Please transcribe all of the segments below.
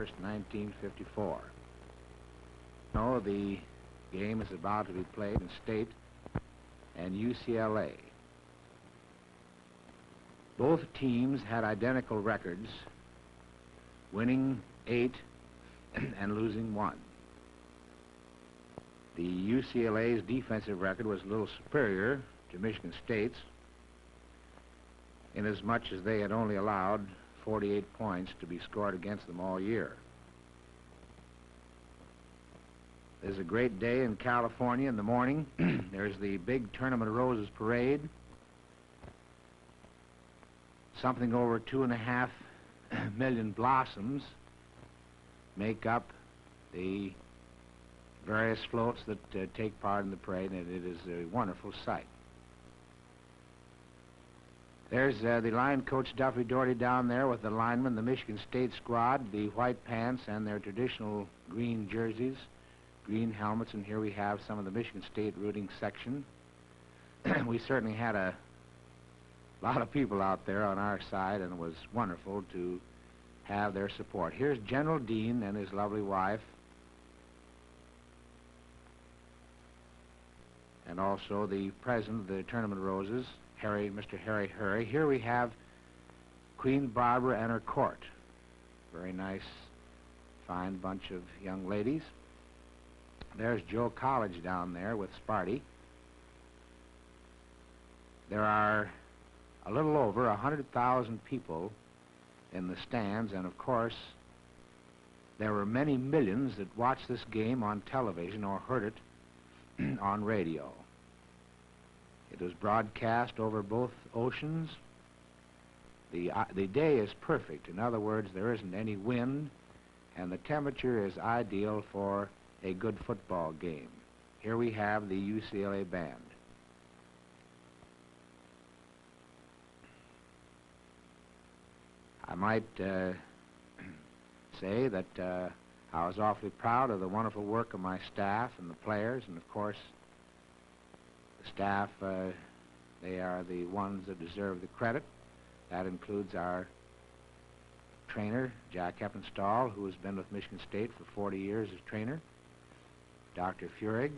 1st, 1954. No, the game is about to be played in State and UCLA. Both teams had identical records, winning 8 and losing 1. The UCLA's defensive record was a little superior to Michigan State's, inasmuch as they had only allowed 48 points to be scored against them all year. There's a great day in California in the morning. There's the big Tournament of Roses parade. Something over 2.5 million blossoms make up the various floats that take part in the parade, and it is a wonderful sight. There's the line coach Duffy Doherty down there with the linemen, the Michigan State squad, the white pants and their traditional green jerseys, green helmets, and here we have some of the Michigan State rooting section. We certainly had a lot of people out there on our side, and it was wonderful to have their support. Here's General Dean and his lovely wife, and also the president of the Tournament of Roses, Mr. Harry Hurry. Here we have Queen Barbara and her court. Very nice, fine bunch of young ladies. There's Joe College down there with Sparty. There are a little over 100,000 people in the stands, and of course there were many millions that watched this game on television or heard it on radio. It was broadcast over both oceans. The day is perfect. In other words, there isn't any wind, and the temperature is ideal for a good football game. Here we have the UCLA band. I might say that I was awfully proud of the wonderful work of my staff and the players, and of course the staff, they are the ones that deserve the credit. That includes our trainer, Jack Eppenstall, who has been with Michigan State for 40 years as trainer, Dr. Furig,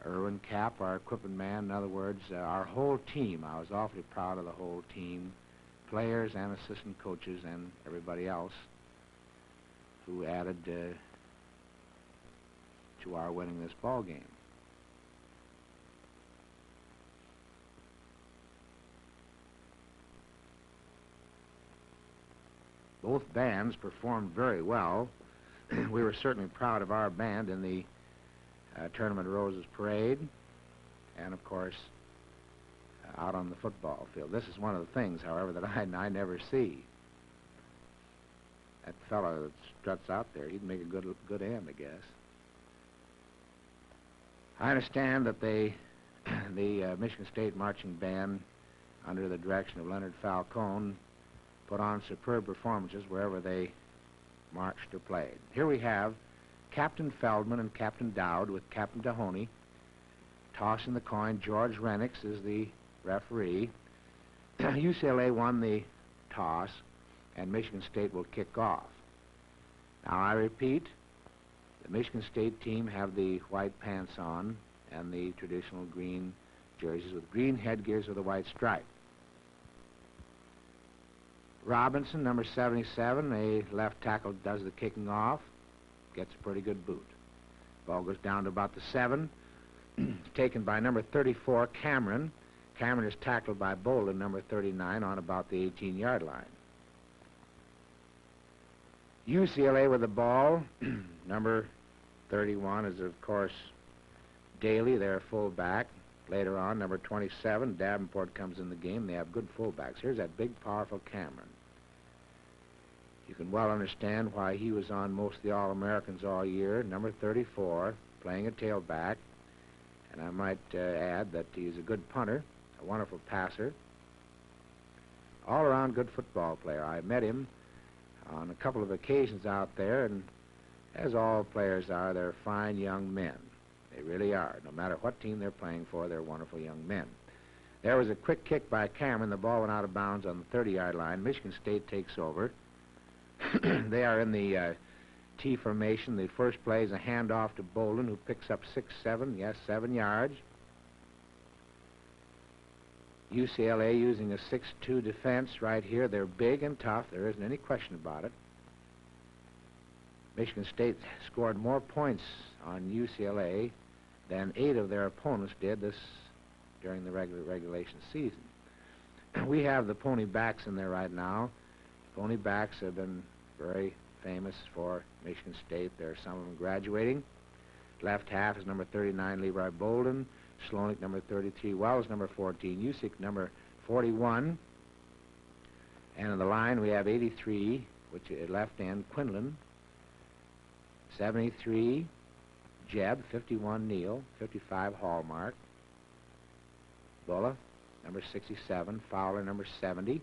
Irwin Kapp, our equipment man. In other words, our whole team. I was awfully proud of the whole team, players and assistant coaches and everybody else who added to our winning this ball game. Both bands performed very well. We were certainly proud of our band in the Tournament of Roses parade, and of course out on the football field. This is one of the things, however, that I never see. That fellow that struts out there, he'd make a good end, I guess. I understand that the Michigan State marching band, under the direction of Leonard Falcone, put on superb performances wherever they marched or played. Here we have Captain Feldman and Captain Dowd with Captain Mahoney tossing the coin. George Renix is the referee. UCLA won the toss, and Michigan State will kick off. Now, I repeat, the Michigan State team have the white pants on and the traditional green jerseys with green headgears with a white stripe. Robinson, number 77, a left tackle, does the kicking off, gets a pretty good boot. Ball goes down to about the 7, taken by number 34, Cameron. Cameron is tackled by Bolden, number 39, on about the 18-yard line. UCLA with the ball. Number 31 is, of course, Daly, their fullback. Later on, number 27, Davenport, comes in the game. They have good fullbacks. Here's that big, powerful Cameron. You can well understand why he was on most of the All-Americans all year. Number 34, playing a tailback. And I might add that he's a good punter, a wonderful passer, all-around good football player. I met him on a couple of occasions out there, and as all players are, they're fine young men. They really are. No matter what team they're playing for, they're wonderful young men. There was a quick kick by Cameron. The ball went out of bounds on the 30-yard line. Michigan State takes over. They are in the T formation. The first play is a handoff to Bolden, who picks up 7 yards. UCLA using a 6-2 defense right here. They're big and tough. There isn't any question about it. Michigan State scored more points on UCLA than 8 of their opponents did during the regulation season. We have the pony backs in there right now. Pony backs have been very famous for Michigan State. There are some of them graduating. Left half is number 39, Levi Bolden. Slonik, number 33. Wells, number 14. Usyk, number 41. And on the line, we have 83, which is left end, Quinlan. 73, Jeb. 51, Neal. 55, Hallmark. Bulla, number 67. Fowler, number 70.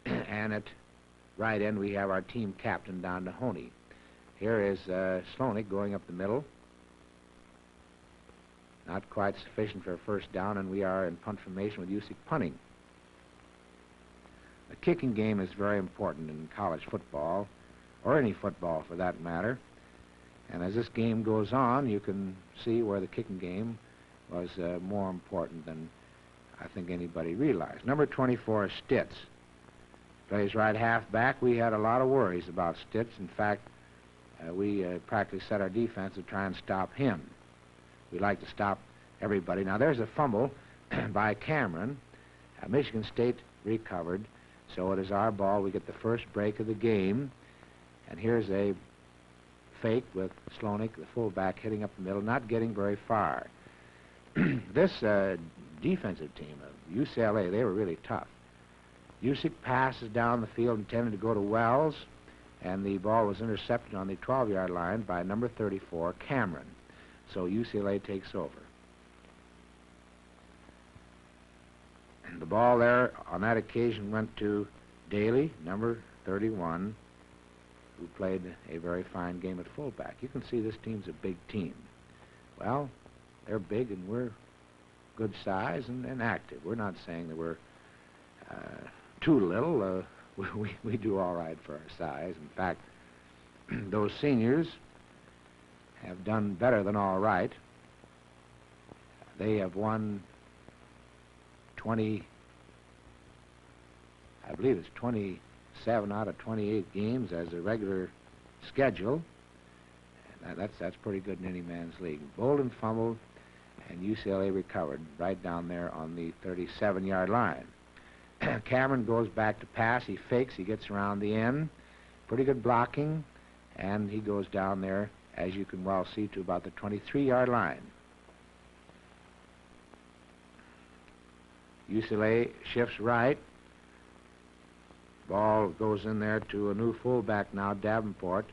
And at right end, we have our team captain, Don Mahoney. Here is Slonik going up the middle. Not quite sufficient for a first down, and we are in punt formation with Usyk punting. The kicking game is very important in college football, or any football for that matter. And as this game goes on, you can see where the kicking game was more important than I think anybody realized. Number 24 is Stitz. Plays right half back. We had a lot of worries about Stitz. In fact, we practically set our defense to try and stop him. We like to stop everybody. Now, there's a fumble by Cameron. Michigan State recovered, so it is our ball. We get the first break of the game. And here's a fake with Slonik, the fullback, hitting up the middle, not getting very far. This defensive team of UCLA, they were really tough. Usyk passes down the field intended to go to Wells, and the ball was intercepted on the 12-yard line by number 34, Cameron. So UCLA takes over. And the ball there on that occasion went to Daly, number 31, who played a very fine game at fullback. You can see this team's a big team. Well, they're big and we're good size and active. We're not saying that we're too little. We do all right for our size. In fact, those seniors have done better than all right. They have won 20, I believe it's 27 out of 28 games as a regular schedule. And that's pretty good in any man's league. Bolden fumbled, and UCLA recovered right down there on the 37-yard line. Cameron goes back to pass. He fakes. He gets around the end. Pretty good blocking, and he goes down there, as you can well see, to about the 23-yard line. UCLA shifts right. Ball goes in there to a new fullback now, Davenport,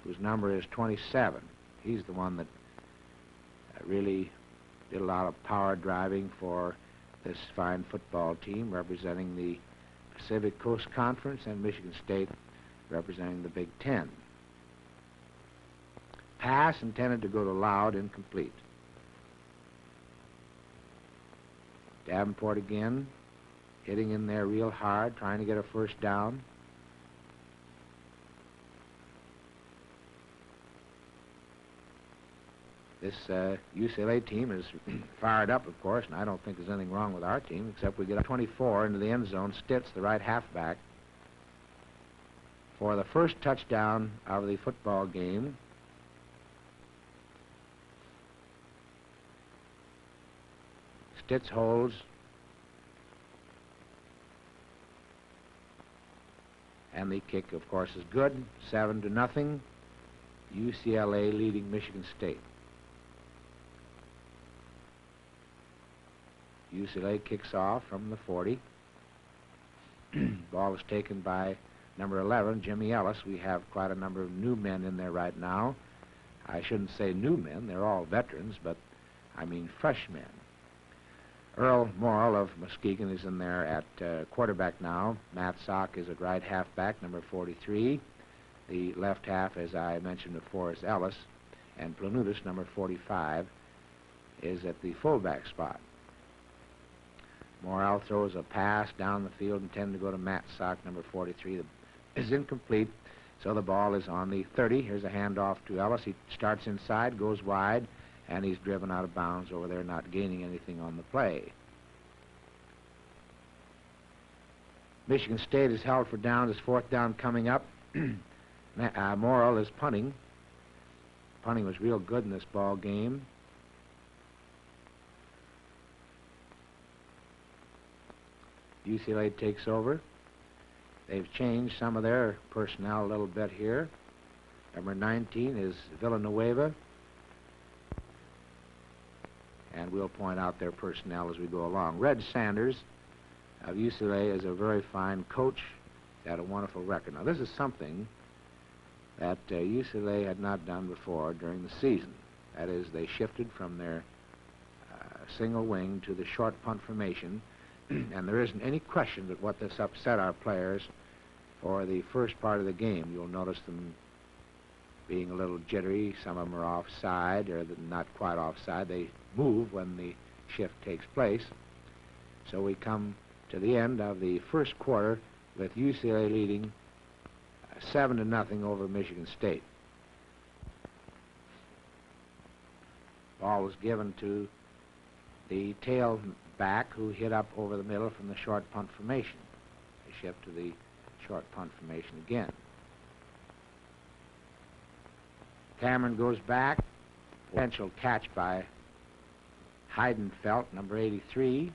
whose number is 27. He's the one that really did a lot of power driving for this fine football team, representing the Pacific Coast Conference, and Michigan State representing the Big Ten. Pass intended to go to Loud, incomplete. Davenport again, hitting in there real hard, trying to get a first down. This UCLA team is fired up, of course, and I don't think there's anything wrong with our team, except we get a 24 into the end zone. Stitz, the right halfback, for the first touchdown of the football game. Stitz holds. And the kick, of course, is good. 7-0. UCLA leading Michigan State. UCLA kicks off from the 40. Ball is taken by number 11, Jimmy Ellis. We have quite a number of new men in there right now. I shouldn't say new men. They're all veterans, but I mean fresh men. Earl Morrill of Muskegon is in there at quarterback now. Matt Sock is at right halfback, number 43. The left half, as I mentioned before, is Ellis. And Planutis, number 45, is at the fullback spot. Morrill throws a pass down the field intended to go to Matt Sock, number 43. That is incomplete. So the ball is on the 30. Here's a handoff to Ellis. He starts inside, goes wide, and he's driven out of bounds over there, not gaining anything on the play. Michigan State is held for downs. It's 4th down coming up. Morrill is punting. Punting was real good in this ball game. UCLA takes over. They've changed some of their personnel a little bit here. Number 19 is Villanueva. And we'll point out their personnel as we go along. Red Sanders of UCLA is a very fine coach. Had a wonderful record. Now, this is something that UCLA had not done before during the season. That is, they shifted from their single wing to the short punt formation. And there isn't any question that what this upset our players for the first part of the game. You'll notice them being a little jittery. Some of them are offside, or not quite offside. They move when the shift takes place. So we come to the end of the first quarter with UCLA leading 7-0 over Michigan State. Ball was given to the tailback, who hit up over the middle from the short punt formation. They shift to the short punt formation again. Cameron goes back. Potential catch by Heidenfeld, number 83.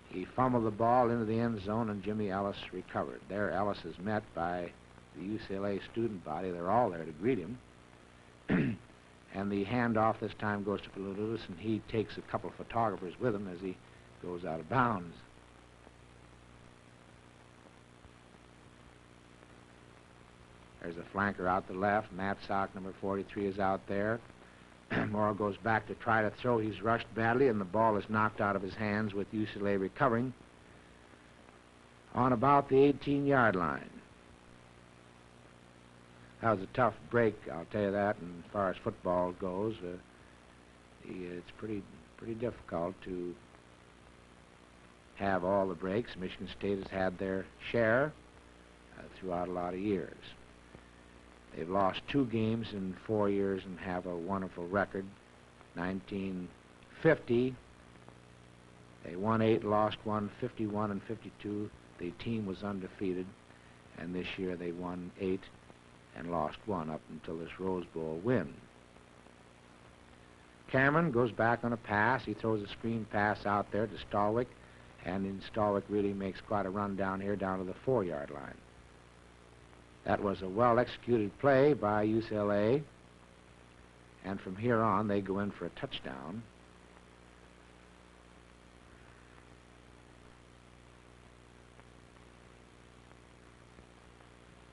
He fumbled the ball into the end zone, and Jimmy Ellis recovered. There, Ellis is met by the UCLA student body. They're all there to greet him. And the handoff this time goes to Paludis, and he takes a couple of photographers with him as he goes out of bounds. There's a flanker out the left. Matt Sock, number 43, is out there. Morrill goes back to try to throw. He's rushed badly, and the ball is knocked out of his hands with UCLA recovering on about the 18-yard line. That was a tough break, I'll tell you that, and as far as football goes. It's pretty difficult to have all the breaks. Michigan State has had their share throughout a lot of years. They've lost 2 games in 4 years and have a wonderful record. 1950, they won 8, lost 1, 51 and 52. The team was undefeated, and this year they won 8 and lost 1 up until this Rose Bowl win. Cameron goes back on a pass. He throws a screen pass out there to Stallwick, and then Stallwick really makes quite a run down here, down to the 4-yard line. That was a well-executed play by UCLA, and from here on, they go in for a touchdown.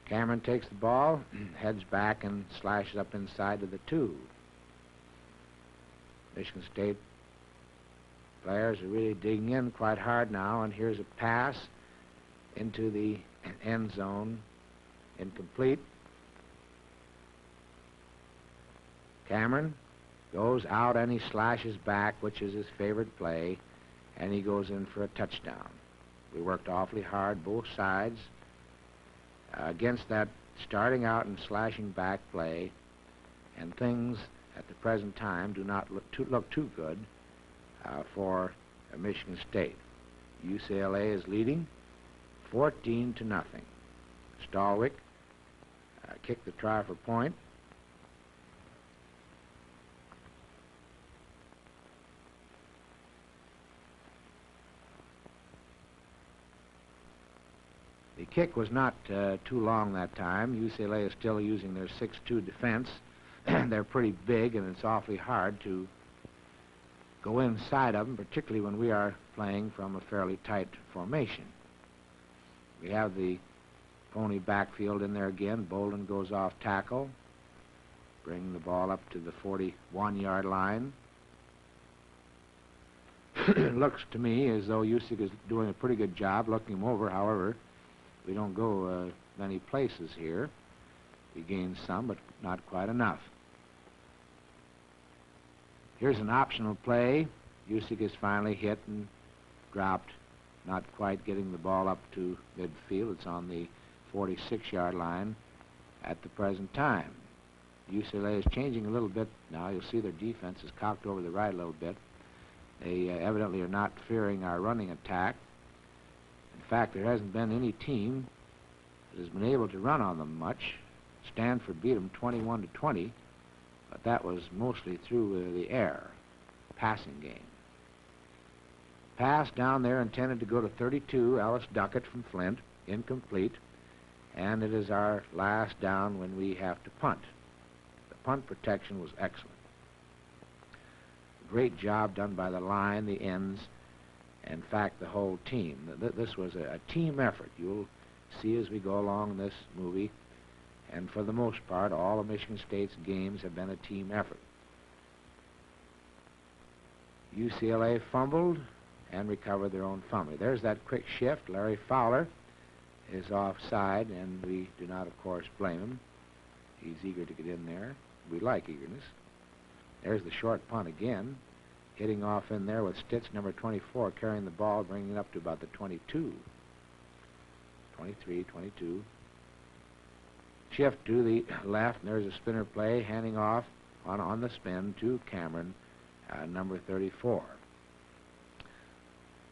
Cameron takes the ball, heads back, and slashes up inside to the 2. Michigan State players are really digging in quite hard now, and here's a pass into the end zone. Incomplete. Cameron goes out and he slashes back, which is his favorite play, and he goes in for a touchdown. We worked awfully hard, both sides, against that starting out and slashing back play, and things at the present time do not look too good for Michigan State. UCLA is leading 14-0. Stallwick kicked the try for point. The kick was not too long that time. UCLA is still using their 6-2 defense. They're pretty big, and it's awfully hard to go inside of them, particularly when we are playing from a fairly tight formation. We have the phony backfield in there again. Bolden goes off tackle, bringing the ball up to the 41-yard line. It looks to me as though Usyk is doing a pretty good job looking him over. However, we don't go many places here. We gain some, but not quite enough. Here's an optional play. Usyk is finally hit and dropped, not quite getting the ball up to midfield. It's on the 46-yard line at the present time. UCLA is changing a little bit now. You'll see their defense is cocked over the right a little bit. They evidently are not fearing our running attack. In fact, there hasn't been any team that has been able to run on them much. Stanford beat them 21-20, but that was mostly through the air, passing game. Pass down there intended to go to 32, Ellis Duckett from Flint, incomplete, and it is our last down when we have to punt. The punt protection was excellent. Great job done by the line, the ends, in fact, the whole team. This was a team effort. You'll see as we go along this movie, and for the most part, all of Michigan State's games have been a team effort. UCLA fumbled and recovered their own fumbling. There's that quick shift. Larry Fowler is offside, and we do not, of course, blame him. He's eager to get in there. We like eagerness. There's the short punt again, hitting off in there with Stitz, number 24, carrying the ball, bringing it up to about the 22. 23, 22. Shift to the left, and there's a spinner play, handing off on the spin to Cameron, number 34.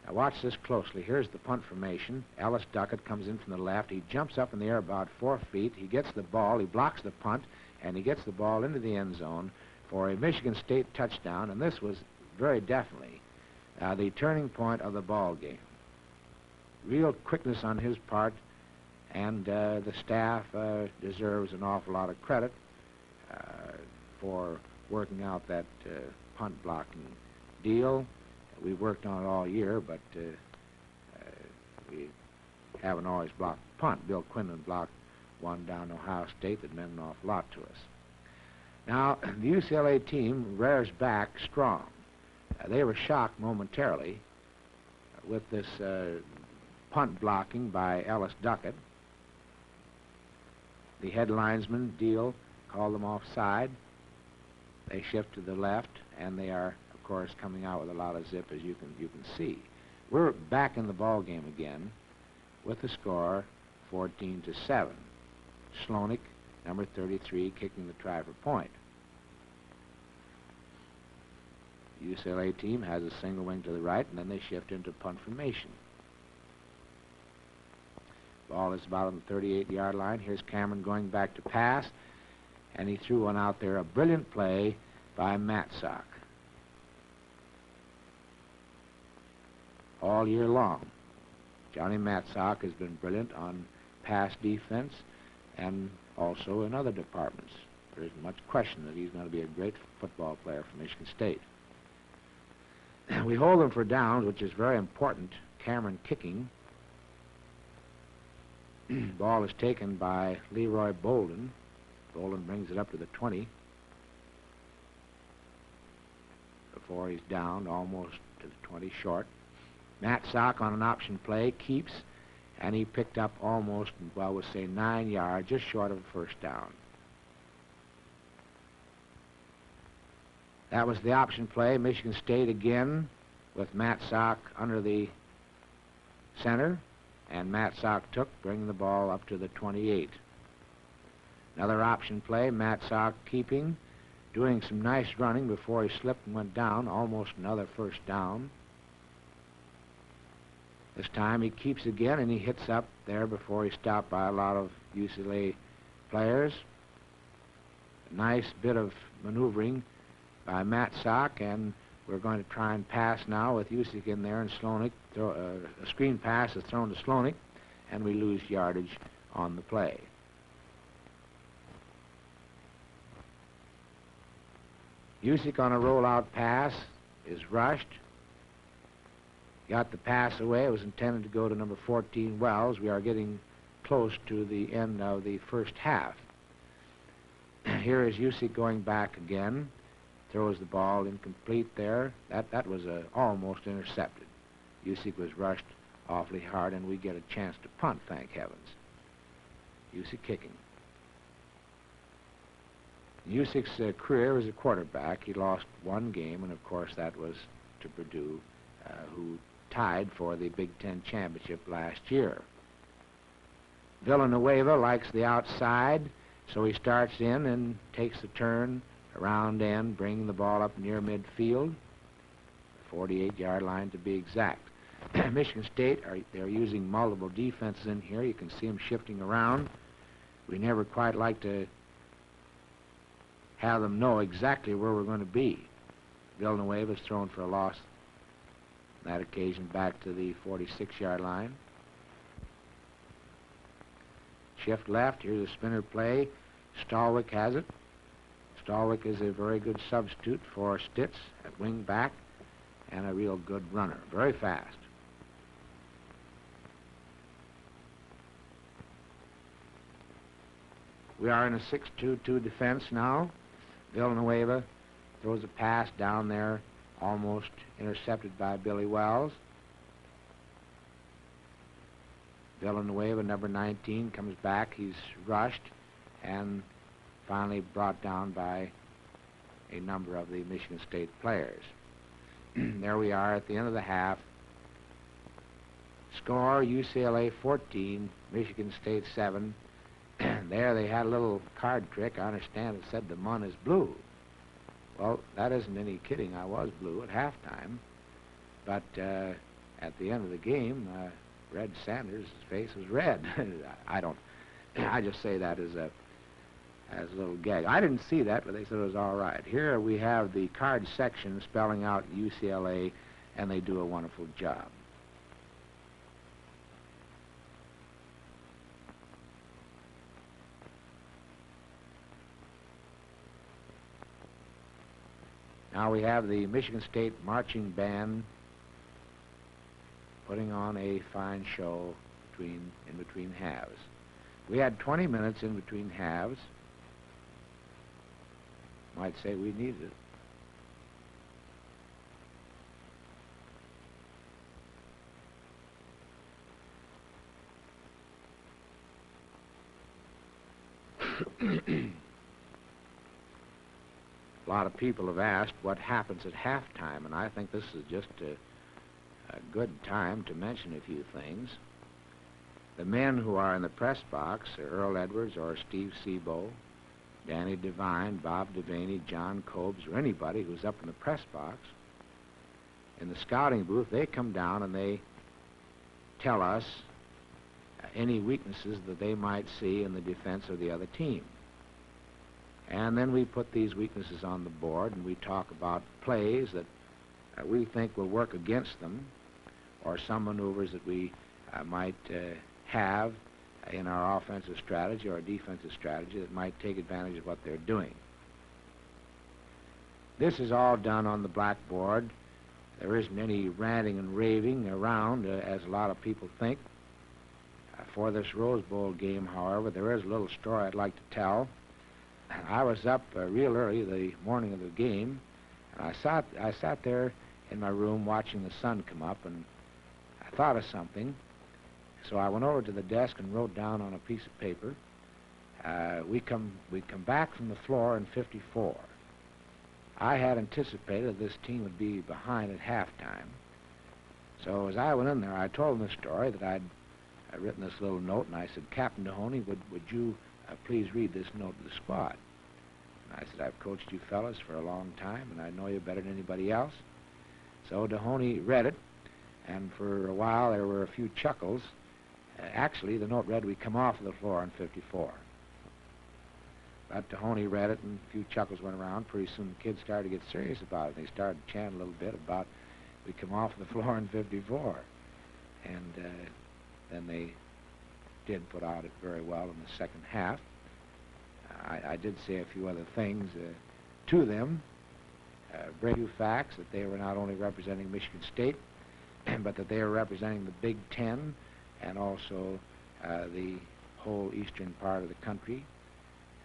Now watch this closely. Here's the punt formation. Ellis Duckett comes in from the left. He jumps up in the air about 4 feet. He gets the ball. He blocks the punt, and he gets the ball into the end zone for a Michigan State touchdown, and this was very definitely the turning point of the ball game. Real quickness on his part, and the staff deserves an awful lot of credit for working out that punt blocking deal. We've worked on it all year, but we haven't always blocked the punt. Bill Quinlan blocked one down Ohio State that meant an awful lot to us. Now, the UCLA team rears back strong. They were shocked momentarily with this punt blocking by Ellis Duckett. The head linesman, Deal, called them offside. They shift to the left, and they are, of course, coming out with a lot of zip, as you can see. We're back in the ball game again with the score 14-7. Slonik, number 33, kicking the try for point. The UCLA team has a single wing to the right, and then they shift into punt formation. Ball is about on the 38-yard line. Here's Cameron going back to pass, and he threw one out there. A brilliant play by Matsock. All year long, Johnny Matsock has been brilliant on pass defense and also in other departments. There isn't much question that he's going to be a great football player for Michigan State. We hold them for downs, which is very important. Cameron kicking. Ball is taken by Leroy Bolden. Bolden brings it up to the 20 before he's down almost to the 20 short. Matsock on an option play keeps, and he picked up almost, well, we'll say 9 yards, just short of a first down. That was the option play. Michigan State again with Matsock under the center, and Matsock took, bringing the ball up to the 28. Another option play, Matsock keeping, doing some nice running before he slipped and went down, almost another first down. This time he keeps again, and he hits up there before he's stopped by a lot of UCLA players. A nice bit of maneuvering by Matsock, and we're going to try and pass now with Usyk in there, and Slonik. A screen pass is thrown to Slonik, and we lose yardage on the play. Usyk on a rollout pass is rushed. Got the pass away. It was intended to go to number 14, Wells. We are getting close to the end of the first half. Here is Usyk going back again. Throws the ball incomplete there. That was almost intercepted. Usyk was rushed awfully hard, and we get a chance to punt, thank heavens. Usyk kicking. Usyk's career as a quarterback, he lost one game, and of course that was to Purdue, who tied for the Big Ten championship last year. Villanueva likes the outside, so he starts in and takes the turn around end, bringing the ball up near midfield, 48-yard line to be exact. Michigan State, they're using multiple defenses in here. You can see them shifting around. We never quite like to have them know exactly where we're going to be. Villanueva's thrown for a loss on that occasion back to the 46-yard line. Shift left, here's a spinner play. Stallwick has it. Stallwick is a very good substitute for Stitz at wing back and a real good runner, very fast. We are in a 6-2-2 defense now. Villanueva throws a pass down there, almost intercepted by Billy Wells. Villanueva, number 19, comes back. He's rushed and finally brought down by a number of the Michigan State players. There we are at the end of the half. Score, UCLA 14, Michigan State 7. There they had a little card trick. I understand it said the mun is blue. Well, that isn't any kidding. I was blue at halftime. But at the end of the game, Red Sanders' face was red. I just say that as a little gag. I didn't see that, but they said it was all right. Here we have the card section spelling out UCLA, and they do a wonderful job. Now we have the Michigan State Marching Band putting on a fine show in between halves. We had 20 minutes in between halves. Might say we needed it. A lot of people have asked what happens at halftime, and I think this is just a good time to mention a few things. The men who are in the press box are Earl Edwards or Steve Sebo, Danny Devine, Bob Devaney, John Cobes, or anybody who's up in the press box. In the scouting booth, they come down and they tell us any weaknesses that they might see in the defense of the other team. And then we put these weaknesses on the board and we talk about plays that we think will work against them, or some maneuvers that we might have in our offensive strategy or defensive strategy that might take advantage of what they're doing. This is all done on the blackboard. There isn't any ranting and raving around, as a lot of people think. For this Rose Bowl game, however, there is a little story I'd like to tell. I was up real early the morning of the game, and I sat there in my room watching the sun come up, and I thought of something. So I went over to the desk and wrote down on a piece of paper, we come back from the floor in 54. I had anticipated this team would be behind at halftime. So as I went in there, I told them the story that I'd written this little note, and I said, Captain Mahoney, would you please read this note to the squad? And I said, I've coached you fellas for a long time, and I know you better than anybody else. So Mahoney read it, and for a while there were a few chuckles. Actually, the note read, we come off of the floor in 54. But Mahoney read it, and a few chuckles went around. Pretty soon the kids started to get serious about it. They started to chant a little bit about, we come off the floor in 54. And then they did put out it very well in the second half. I did say a few other things to them, bring you facts that they were not only representing Michigan State, but that they were representing the Big Ten and also the whole eastern part of the country,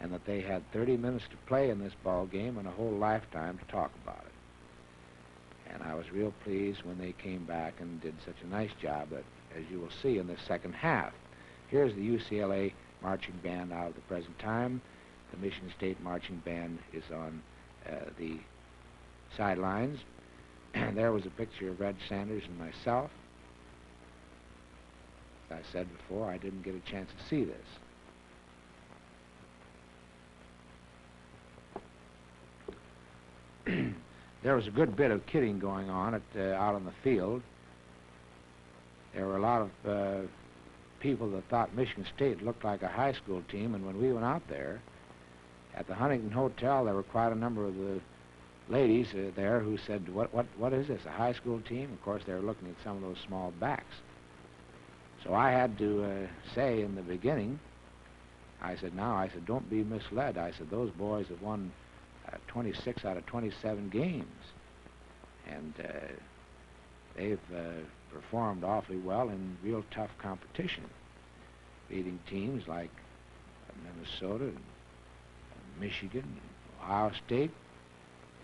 and that they had 30 minutes to play in this ball game and a whole lifetime to talk about it. And I was real pleased when they came back and did such a nice job that, as you will see in the second half. Here's the UCLA marching band out at the present time. The Michigan State marching band is on the sidelines. And there was a picture of Red Sanders and myself. I said before, I didn't get a chance to see this. There was a good bit of kidding going on out on the field. There were a lot of people that thought Michigan State looked like a high school team, and when we went out there, at the Huntington Hotel, there were quite a number of the ladies there who said, what is this, a high school team? Of course, they were looking at some of those small backs. So I had to say in the beginning, I said, don't be misled. I said, those boys have won 26 out of 27 games. And they've performed awfully well in real tough competition, beating teams like Minnesota, and Michigan, and Ohio State,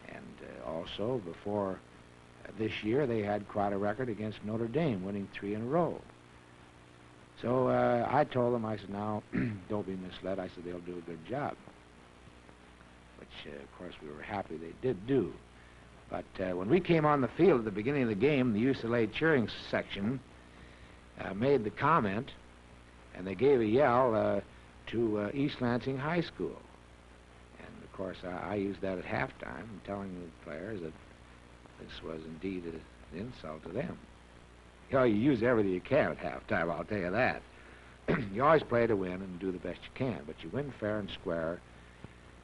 and also before this year they had quite a record against Notre Dame, winning 3 in a row. So I told them, I said, now, don't be misled. I said, they'll do a good job, which, of course, we were happy they did do. But when we came on the field at the beginning of the game, the UCLA cheering section made the comment, and they gave a yell to East Lansing High School. And, of course, I used that at halftime, telling the players that this was indeed an insult to them. You know, you use everything you can at halftime, I'll tell you that. You always play to win and do the best you can, but you win fair and square.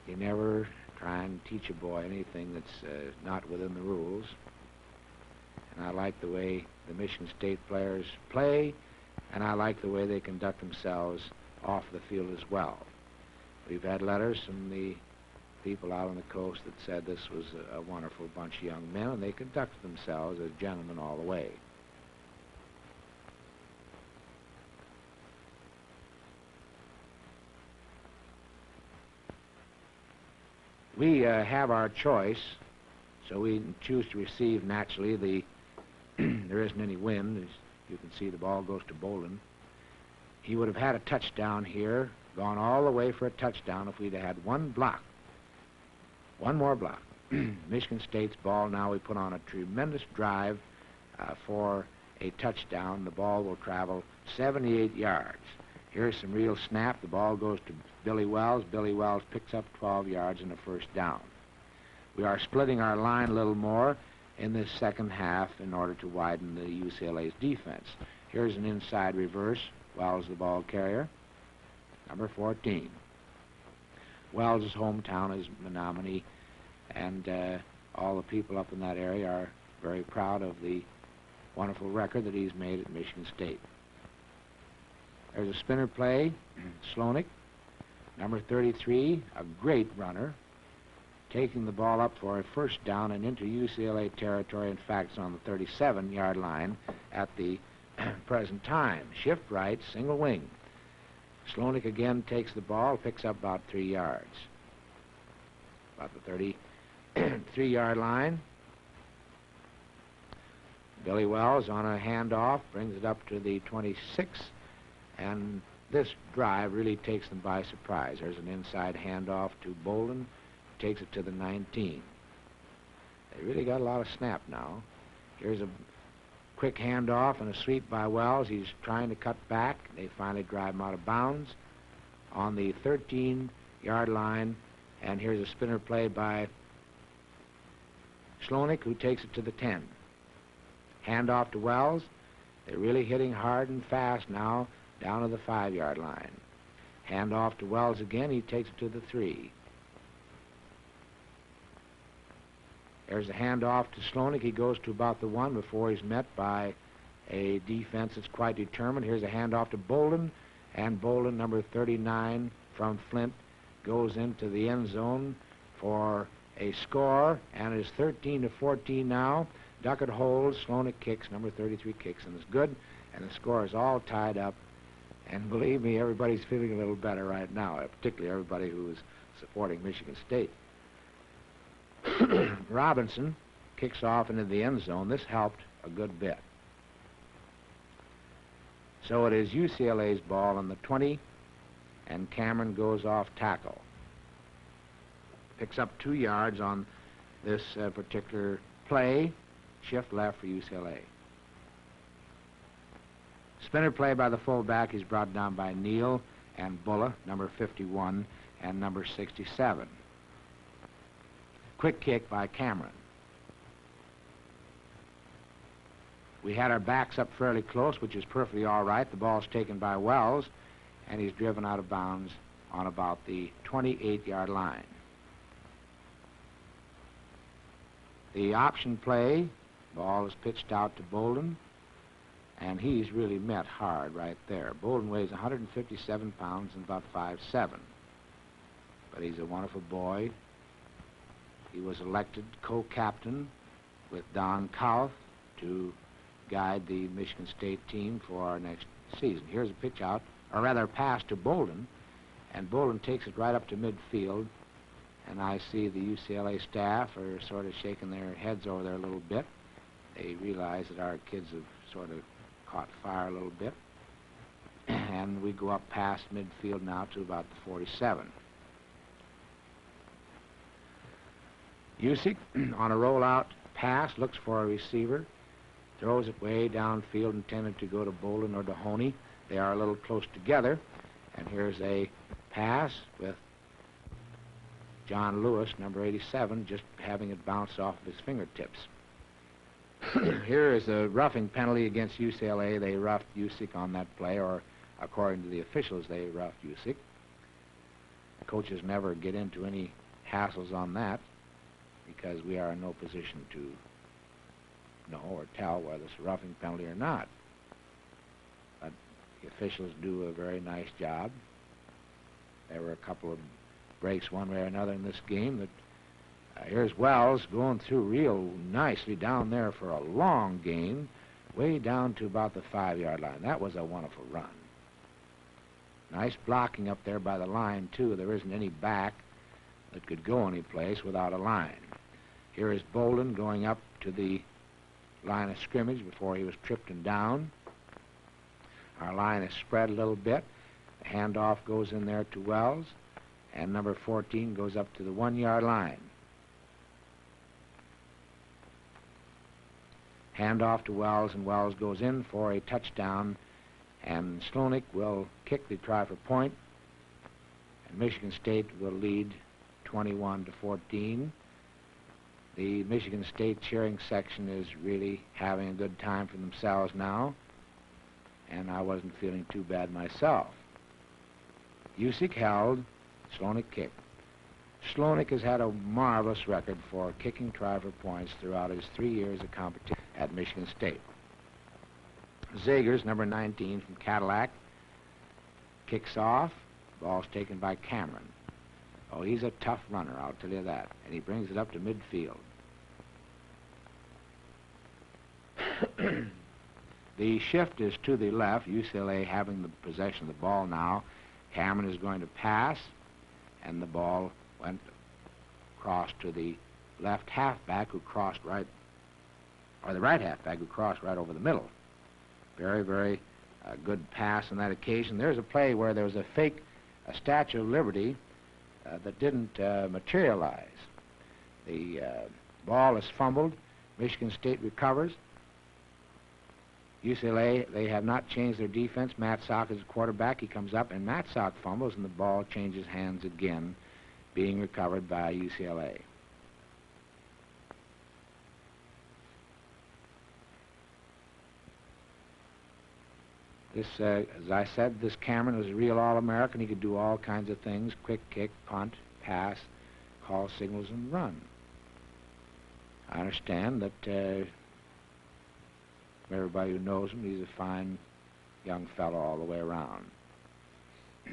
You never try and teach a boy anything that's not within the rules. And I like the way the Michigan State players play, and I like the way they conduct themselves off the field as well. We've had letters from the people out on the coast that said this was a wonderful bunch of young men, and they conducted themselves as gentlemen all the way. We have our choice, so we choose to receive naturally the there isn't any wind. As you can see, the ball goes to Bolden. He would have had a touchdown here, gone all the way for a touchdown if we'd had one block. One more block. Michigan State's ball now. We put on a tremendous drive for a touchdown. The ball will travel 78 yards. Here's some real snap. The ball goes to Billy Wells. Billy Wells picks up 12 yards and a first down. We are splitting our line a little more in this second half in order to widen the UCLA's defense. Here's an inside reverse. Wells, the ball carrier, number 14. Wells' hometown is Menominee, and all the people up in that area are very proud of the wonderful record that he's made at Michigan State. There's a spinner play, Slonik, number 33, a great runner, taking the ball up for a first down and into UCLA territory. In fact, it's on the 37-yard line at the present time. Shift right, single wing. Slonik again takes the ball, picks up about 3 yards. About the 33-yard line. Billy Wells on a handoff, brings it up to the 26, and this drive really takes them by surprise. There's an inside handoff to Bolden, takes it to the 19. They really got a lot of snap now. Here's a quick handoff and a sweep by Wells. He's trying to cut back. They finally drive him out of bounds on the 13-yard line, and here's a spinner play by Slonik, who takes it to the 10. Handoff to Wells. They're really hitting hard and fast now down to the 5-yard line. Handoff to Wells again. He takes it to the 3. There's a handoff to Slonik. He goes to about the 1 before he's met by a defense that's quite determined. Here's a handoff to Bolden, and Bolden, number 39 from Flint, goes into the end zone for a score, and it is 13-14 now. Duckett holds, Slonik kicks, number 33 kicks, and it's good, and the score is all tied up. And believe me, everybody's feeling a little better right now, particularly everybody who is supporting Michigan State. Robinson kicks off into the end zone. This helped a good bit. So it is UCLA's ball on the 20, and Cameron goes off tackle. Picks up 2 yards on this particular play. Shift left for UCLA. Spinner play by the fullback. He's brought down by Neal and Bulla, number 51 and number 67. Quick kick by Cameron. We had our backs up fairly close, which is perfectly all right. The ball's taken by Wells, and he's driven out of bounds on about the 28-yard line. The option play, ball is pitched out to Bolden, and he's really met hard right there. Bolden weighs 157 pounds and about 5'7". But he's a wonderful boy. He was elected co-captain with Don Cowth to guide the Michigan State team for our next season. Here's a pitch out, or rather a pass to Bolden, and Bolden takes it right up to midfield, and I see the UCLA staff are sort of shaking their heads over there a little bit. They realize that our kids have sort of caught fire a little bit, and we go up past midfield now to about the 47. Usyk, on a rollout pass, looks for a receiver, throws it way downfield, intended to go to Bolden or to Honey. They are a little close together, and here's a pass with John Lewis, number 87, just having it bounce off of his fingertips. Here is a roughing penalty against UCLA. They roughed Usyk on that play, or according to the officials, they roughed Usyk. Coaches never get into any hassles on that because we are in no position to know or tell whether it's a roughing penalty or not. But the officials do a very nice job. There were a couple of breaks one way or another in this game. That here's Wells going through real nicely down there for a long gain, way down to about the 5-yard line. That was a wonderful run. Nice blocking up there by the line, too. There isn't any back that could go any place without a line. Here is Bolden going up to the line of scrimmage before he was tripped and down. Our line is spread a little bit. The handoff goes in there to Wells, and number 14 goes up to the 1-yard line. Handoff to Wells, and Wells goes in for a touchdown, and Slonik will kick the try for point, and Michigan State will lead 21-14. The Michigan State cheering section is really having a good time for themselves now, and I wasn't feeling too bad myself. Usyk held, Slonik kicked. Slonik has had a marvelous record for kicking try for points throughout his 3 years of competition at Michigan State. Zagers, number 19 from Cadillac, kicks off. Ball's taken by Cameron. Oh, he's a tough runner, I'll tell you that. And he brings it up to midfield. The shift is to the left, UCLA having the possession of the ball now. Cameron is going to pass, and the ball went across to the left halfback who crossed right, or the right halfback who crossed right over the middle. Very, very good pass on that occasion. There's a play where there was a fake Statue of Liberty that didn't materialize. The ball is fumbled. Michigan State recovers. UCLA, they have not changed their defense. Matt Sock is the quarterback. He comes up, and Matt Sock fumbles, and the ball changes hands again, being recovered by UCLA. This, as I said, this Cameron was a real All-American. He could do all kinds of things: quick kick, punt, pass, call signals, and run. I understand that everybody who knows him, he's a fine young fellow all the way around.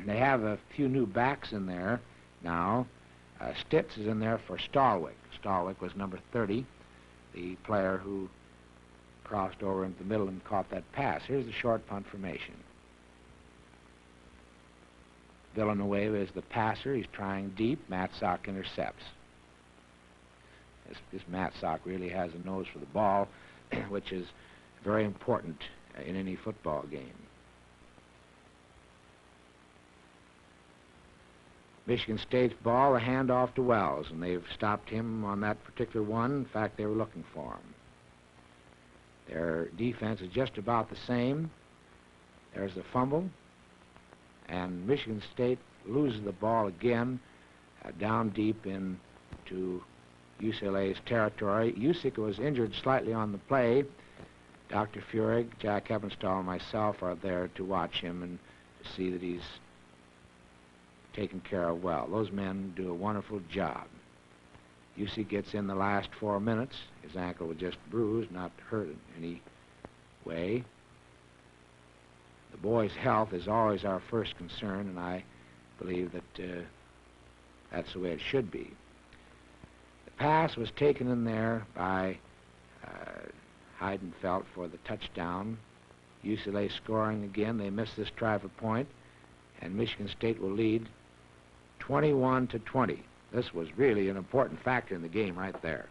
They have a few new backs in there now. Stitz is in there for Stallwick. Stallwick was number 30, the player who crossed over into the middle and caught that pass. Here's the short punt formation. Villanueva is the passer. He's trying deep. Matt Sock intercepts. This Matt Sock really has a nose for the ball, which is very important in any football game. Michigan State's ball, a handoff to Wells, and they've stopped him on that particular one. In fact, they were looking for him. Their defense is just about the same. There's the fumble, and Michigan State loses the ball again down deep into UCLA's territory. Usyk was injured slightly on the play. Dr. Furig, Jack Ebenstall, and myself are there to watch him and to see that he's taken care of well. Those men do a wonderful job. Usyk gets in the last 4 minutes. His ankle was just bruised, not hurt in any way. The boy's health is always our first concern, and I believe that that's the way it should be. The pass was taken in there by Heidenfeld for the touchdown. UCLA scoring again. They missed this try for point, and Michigan State will lead 21-20. This was really an important factor in the game right there.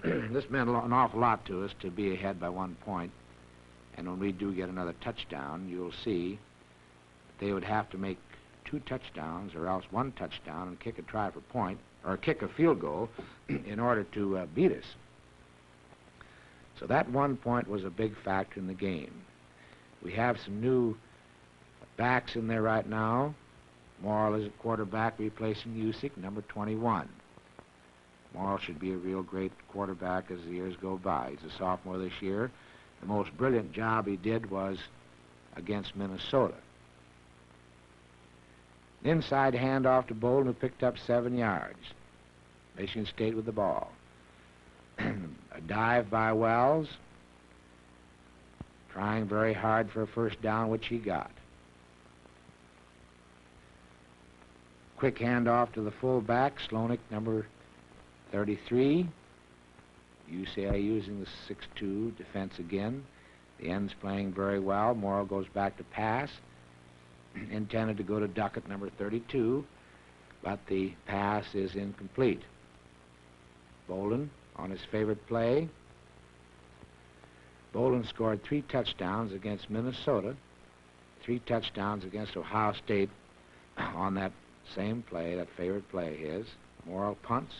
This meant an awful lot to us to be ahead by 1 point. And when we do get another touchdown, you'll see they would have to make 2 touchdowns or else 1 touchdown and kick a try for point or kick a field goal in order to beat us. So that 1 point was a big factor in the game. We have some new backs in there right now. Morrill is a quarterback replacing Usyk, number 21. Morrill should be a real great quarterback as the years go by. He's a sophomore this year. The most brilliant job he did was against Minnesota. An inside handoff to Bolden, who picked up 7 yards. Michigan State with the ball. A dive by Wells, trying very hard for a first down, which he got. Quick handoff to the fullback, Slonik, number 33. UCLA using the 6-2 defense again. The end's playing very well. Morrill goes back to pass. Intended to go to Duckett, number 32, but the pass is incomplete. Bolden on his favorite play. Bolden scored 3 touchdowns against Minnesota, 3 touchdowns against Ohio State on that same play, that favorite play his. Morrill punts.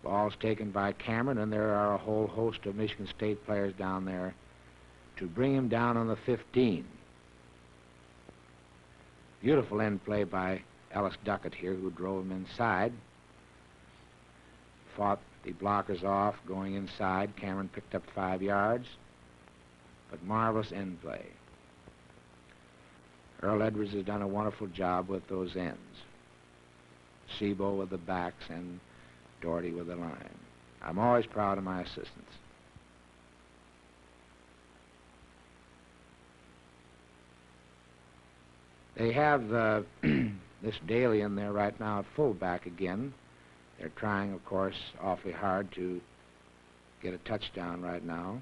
Ball's taken by Cameron, and there are a whole host of Michigan State players down there to bring him down on the 15. Beautiful end play by Ellis Duckett here, who drove him inside. Fought the blockers off, going inside. Cameron picked up 5 yards, but marvelous end play. Earl Edwards has done a wonderful job with those ends. Sebo with the backs and Doherty with the line. I'm always proud of my assistants. They have this Daly in there right now at fullback again. They're trying, of course, awfully hard to get a touchdown right now.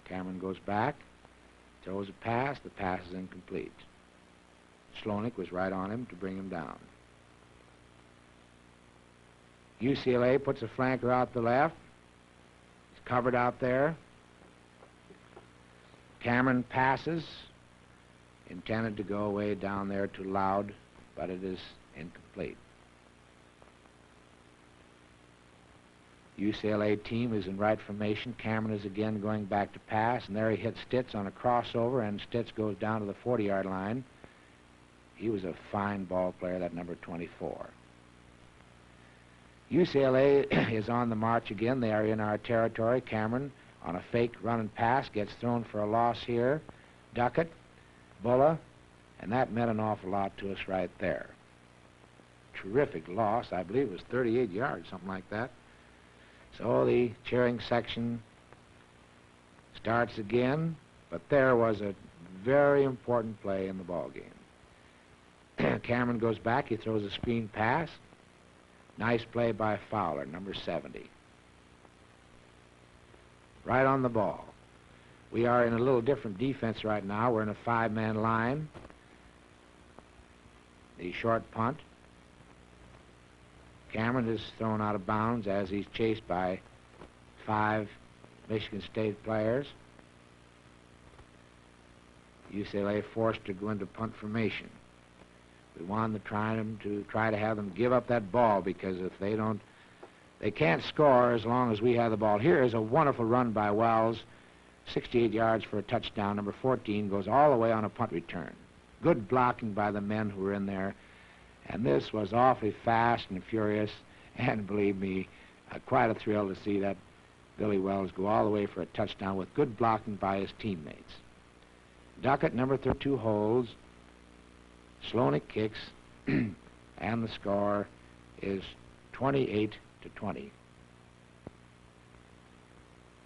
Cameron goes back, throws a pass. The pass is incomplete. Slonik was right on him to bring him down. UCLA puts a flanker out the left. He's covered out there. Cameron passes. Intended to go away down there to Loud, but it is incomplete. UCLA team is in right formation. Cameron is again going back to pass, and there he hits Stitz on a crossover, and Stitz goes down to the 40-yard line. He was a fine ball player, that number 24. UCLA is on the march again. They are in our territory. Cameron, on a fake run and pass, gets thrown for a loss here. Duckett, Bulla, and that meant an awful lot to us right there. Terrific loss. I believe it was 38 yards, something like that. So the cheering section starts again, but there was a very important play in the ball game. Cameron goes back. He throws a screen pass. Nice play by Fowler, number 70. Right on the ball. We are in a little different defense right now. We're in a 5-man line. The short punt. Cameron is thrown out of bounds as he's chased by 5 Michigan State players. UCLA forced to go into punt formation. We wanted to try to have them give up that ball, because if they don't They can't score as long as we have the ball. Here is a wonderful run by Wells, 68 yards for a touchdown. Number 14 goes all the way on a punt return. Good blocking by the men who were in there. And this was awfully fast and furious, and believe me, quite a thrill to see that Billy Wells go all the way for a touchdown with good blocking by his teammates. Duckett, number 32, holds. Slonik kicks, and the score is 28-20.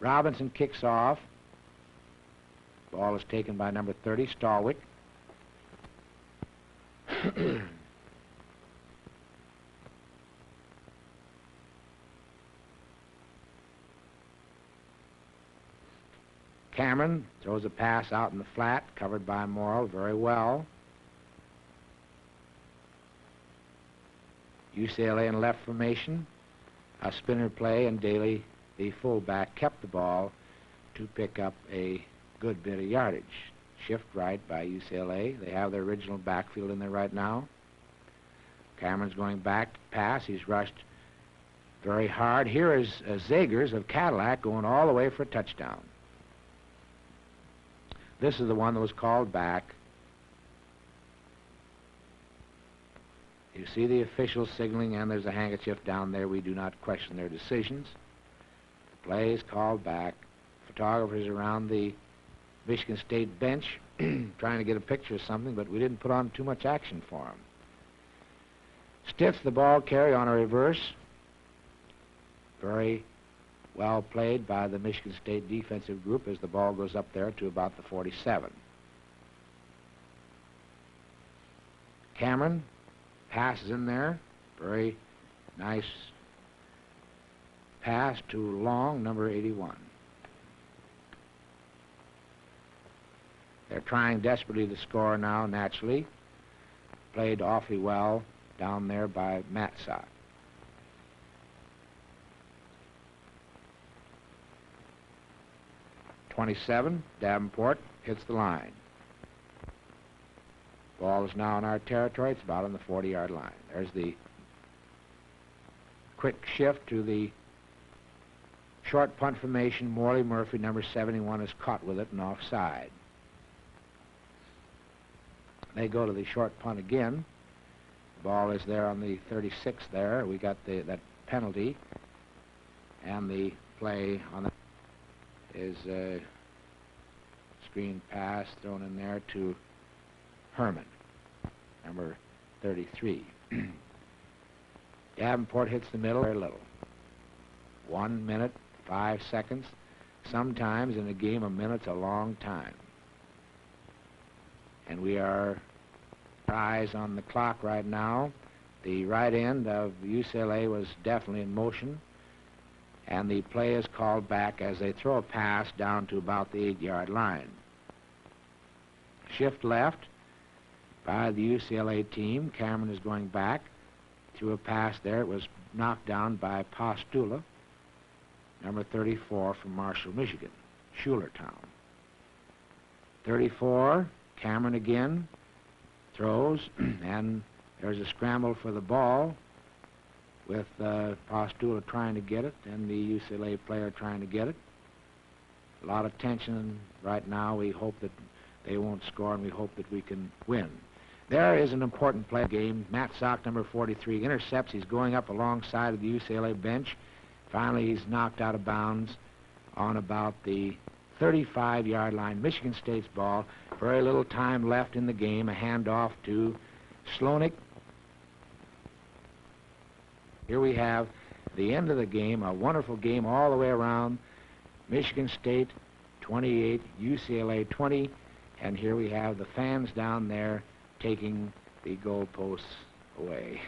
Robinson kicks off. Ball is taken by number 30, Stallwick. Cameron throws a pass out in the flat, covered by Morrill very well. UCLA in left formation, a spinner play, and Daly, the fullback, kept the ball to pick up a good bit of yardage. Shift right by UCLA. They have their original backfield in there right now. Cameron's going back to pass. He's rushed very hard. Here is Zagers of Cadillac going all the way for a touchdown. This is the one that was called back. You see the officials signaling, and there's a handkerchief down there. We do not question their decisions. The play is called back. Photographers around the Michigan State bench trying to get a picture of something, but we didn't put on too much action for them. Stiff the ball carry on a reverse. Very well played by the Michigan State defensive group as the ball goes up there to about the 47. Cameron passes in there. Very nice pass to Long, number 81. They're trying desperately to score now, naturally. Played awfully well down there by Matsock. .27, Davenport hits the line. Ball is now in our territory. It's about on the 40-yard line. There's the quick shift to the short punt formation. Morley Murphy, number 71, is caught with it and offside. They go to the short punt again. The ball is there on the 36 there. We got that penalty. And the play on the is a screen pass thrown in there to Herman, number 33. Davenport hits the middle very little. 1 minute, 5 seconds. Sometimes in a game, a minute's a long time. And we are eyes on the clock right now. The right end of UCLA was definitely in motion, and the play is called back as they throw a pass down to about the 8-yard line. Shift left by the UCLA team. Cameron is going back. Threw a pass there. It was knocked down by Postula, number 34 from Marshall, Michigan, Schulertown. 34, Cameron again, throws, and there's a scramble for the ball with Postula trying to get it and the UCLA player trying to get it. A lot of tension right now. We hope that they won't score, and we hope that we can win. There is an important play game. Matsock, number 43, intercepts. He's going up alongside of the UCLA bench. Finally, he's knocked out of bounds on about the 35-yard line. Michigan State's ball. Very little time left in the game. A handoff to Slonik. Here we have the end of the game, a wonderful game all the way around. Michigan State 28, UCLA 20, and here we have the fans down there taking the goalposts away.